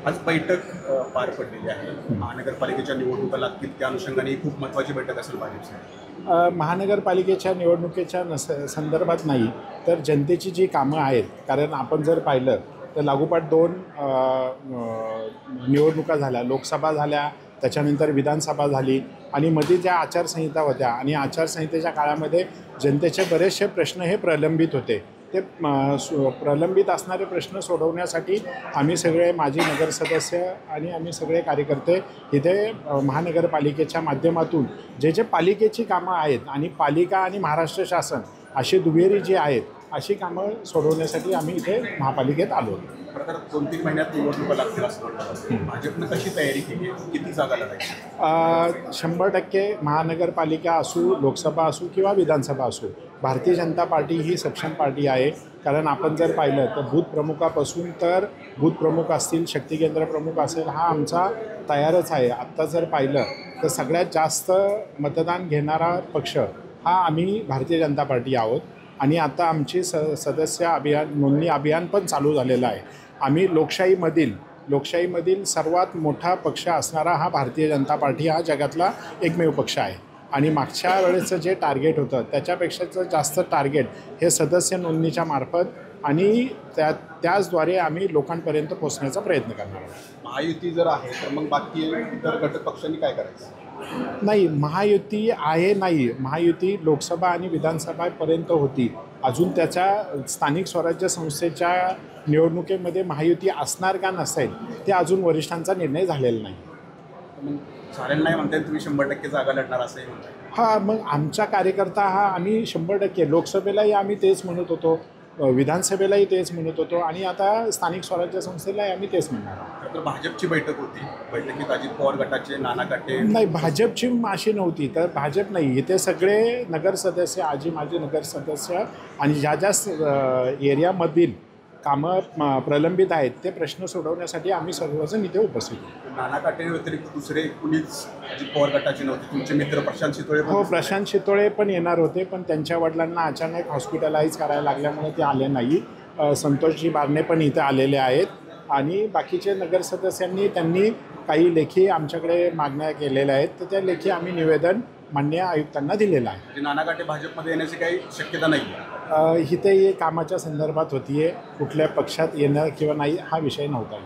आज बैठक पार पडलेली आहे. महानगरपालिकेच्या निवडणुका लागतील त्या अनुषंगाने ही खूप महत्त्वाची बैठक असेल भाजपची. महानगरपालिकेच्या निवडणुकीच्या संदर्भात नाही तर जनतेची जी कामं आहेत, कारण आपण जर पाहिलं तर लागोपाठ 2 निवडणुका झाल्या, लोकसभा झाल्या, त्याच्यानंतर विधानसभा झाली आणि मध्ये ज्या आचारसंहिता होत्या आणि आचारसंहितेच्या काळामध्ये जनतेचे बरेचसे प्रश्न हे प्रलंबित होते. ते प्रलंबित असणारे प्रश्न सोडवण्यासाठी आम्ही सगळे माजी नगरसदस्य आणि आम्ही सगळे कार्यकर्ते इथे महानगरपालिकेच्या माध्यमातून जे पालिकेची कामं आहेत आणि पालिका आणि महाराष्ट्र शासन अशी दुहेरी जी आहेत अशी कामं सोडवण्यासाठी आम्ही इथे महापालिकेत आलो. तर 2-3 महिन्यात निवडणुका लागतील असं वाटतं. भाजपनं कशी तयारी केली आहे? किती जागा लढायची? 100% महानगरपालिका असू, लोकसभा असू किंवा विधानसभा असू, भारतीय जनता पार्टी ही सक्षम पार्टी आहे. कारण आपण जर पाहिलं तर बूथ प्रमुखापासून तर बूथ प्रमुख असतील, शक्ती केंद्र प्रमुख असेल, हा आमचा तयारच आहे. आत्ता जर पाहिलं तर सगळ्यात जास्त मतदान घेणारा पक्ष हा आम्ही भारतीय जनता पार्टी आहोत. आणि आता आमची सदस्य अभियान नोंदणी अभियान पण चालू झालेलं आहे. आम्ही लोकशाहीमधील सर्वात मोठा पक्ष असणारा हा भारतीय जनता पार्टी हा जगातला एकमेव पक्ष आहे. आणि मागच्या वेळेचं जे टार्गेट होतं त्याच्यापेक्षाचं जास्त टार्गेट हे सदस्य नोंदणीच्या मार्फत आणि त्याचद्वारे आम्ही लोकांपर्यंत पोहोचण्याचा प्रयत्न करणार आहोत. महायुती जर आहे तर मग बाकी इतर घटक पक्षांनी काय करायचं? नाही, महायुती आहे नाही. महायुती लोकसभा आणि विधानसभापर्यंत होती. अजून त्याच्या स्थानिक स्वराज्य संस्थेच्या निवडणुकीमध्ये महायुती असणार का नसेल ते अजून वरिष्ठांचा निर्णय झालेला नाही. मग चालेल नाही म्हणताय तुम्ही 100% जागा लढणार असंही म्हणताय? हा, मग आमचा कार्यकर्ता हा आम्ही 100% लोकसभेलाही आम्ही तेच म्हणत होतो, विधानसभेलाही तेच म्हणत होतो आणि आता स्थानिक स्वराज्य संस्थेलाही आम्ही तेच म्हणणार आहोत. तर भाजपची बैठक होती. बैठकीत अजित पवार गटाचे, नाना काटे. नाही, भाजपची अशी नव्हती. तर भाजप नाही, इथे सगळे नगरसदस्य, आजी माजी नगरसदस्य आणि ज्या एरियामधील कामं प्रलंबित आहेत ते प्रश्न सोडवण्यासाठी आम्ही सर्वजण इथे उपस्थित होतो. नाना काटे व्यतिरिक्त दुसरे कुणीच अजित पवार गटाचे नव्हते? तुमचे मित्र प्रशांत शितोळे? हो, प्रशांत शितोळे पण येणार होते, पण त्यांच्या वडिलांना अचानक हॉस्पिटलाइज करायला लागल्यामुळे ते आले नाही. संतोषजी बारणे पण इथे आलेले आहेत आणि बाकीचे नगरसदस्यांनी त्यांनी काही लेखी आमच्याकडे मागण्या केलेल्या आहेत, तर त्या लेखी आम्ही निवेदन माननीय आयुक्तांना दिलेलं आहे. म्हणजे नाना काटे भाजपमध्ये येण्याची काही शक्यता नाही? इथे कामाच्या संदर्भात होती आहे, कुठल्या पक्षात येणं किंवा नाही हा विषय नव्हता.